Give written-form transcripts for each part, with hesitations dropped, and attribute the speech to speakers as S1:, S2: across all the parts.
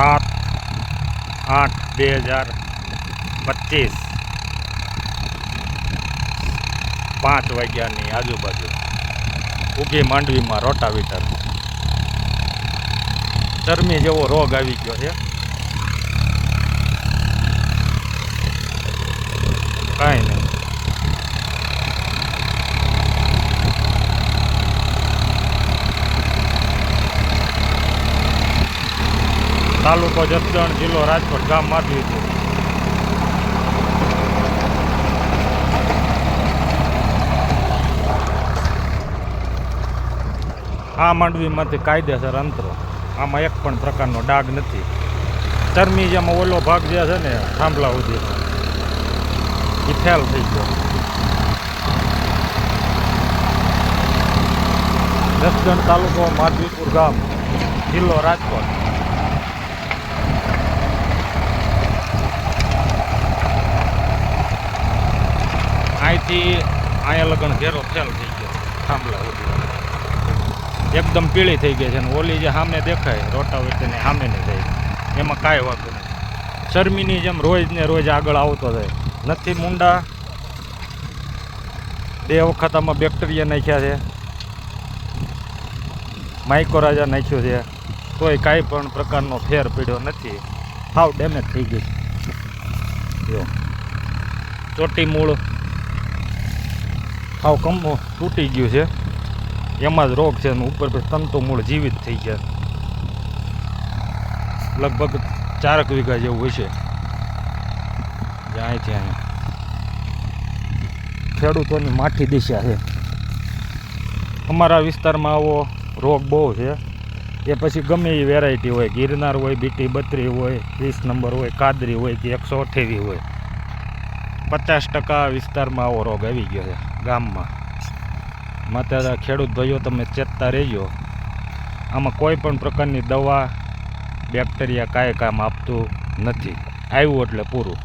S1: 7/8/2025 5 વાગ્યાની આજુબાજુ ઊભી માંડવીમાં રોટાવીટર ચરમી જેવો રોગ આવી ગયો છે. કાંઈ નહીં. તાલુકો જસદણ, જિલ્લો રાજકોટ, ગામ માધવીપુર. આ માંડવીમાંથી કાયદેસર અંતરો. આમાં એક પણ પ્રકારનો ડાઘ નથી. ચરમી જેમાં ઓલો ભાગ જે છે ને થાંભલા સુધી એ ફેલ થઈ ગયો. જસદણ તાલુકો, માધવીપુર ગામ, જિલ્લો રાજકોટ. અહીંથી અહીંયા લગન ઘેરો ફેલ થઈ ગયો થાંભલા સુધી. એકદમ પીળી થઈ ગઈ છે અને ઓલી જે સામે દેખાય રોટાવેટરની સામે નહીં જાય એમાં કાંઈ વાંધો નથી. ચરમીની જેમ રોજ ને રોજ આગળ આવતો જાય. નથી મૂંડા. 2 વખત આમાં બેક્ટેરિયા નાખ્યા છે, માઇકોરાજા નાખ્યું છે, તોય કાંઈ પણ પ્રકારનો ફેર પડ્યો નથી. સાવ ડેમેજ થઈ ગઈ છે. જો ચોટી મૂળ સાવ કમો તૂટી ગયું છે. એમાં જ રોગ છે અને ઉપર તંતુ મૂળ જીવિત થઈ ગયા. લગભગ 4 વીઘા જેવું હશે. અહીંથી અહીંયા ખેડૂતોની માઠી દિશા છે. અમારા વિસ્તારમાં આવો રોગ બહુ છે. એ પછી ગમે એ વેરાયટી હોય, ગિરનાર હોય, બીટી 32 હોય, 20 નંબર હોય, કાદરી હોય કે 128 હોય, 50% વિસ્તારમાં આવો રોગ આવી ગયો છે ગામમાં. માટે ખેડૂત ભાઈઓ તમે ચેતતા રહેજો. આમાં કોઈ પણ પ્રકારની દવા, બેક્ટેરિયા કાંઈ કામ આપતું નથી. આવ્યું એટલે પૂરું.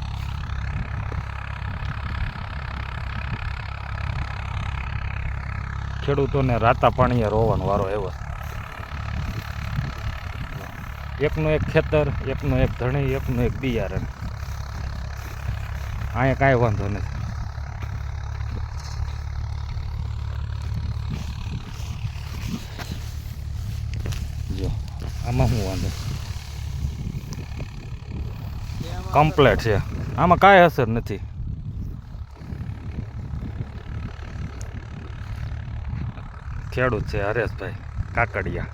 S1: ખેડૂતોને રાતા પાણીએ રોવાનો વારો આવ્યો. એકનું એક ખેતર, એકનું એક ધણી, એકનું એક બિયારણ. અહીંયા કાંઈ વાંધો નથી. જો આમાં શું વાંધો? કમ્પ્લેટ છે. આમાં કાંઈ અસર નથી. ખેડૂત છે હરેશભાઈ કાકડિયા.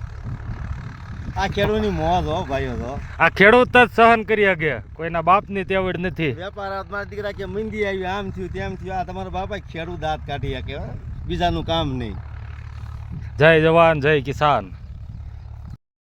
S2: આ ખેડૂતની મોજ હો ભાઈઓ તો.
S1: આ ખેડૂત જ સહન કરી શકે. કોઈના બાપની તેવડ નથી.
S2: વેપાર મારા દીકરા કે મંદી આવી, આમ થયું તેમ થયું. આ તમારા બાપા ખેડૂત દાંત કાઢી શકે, બીજાનું કામ નહીં.
S1: જય જવાન, જય કિસાન.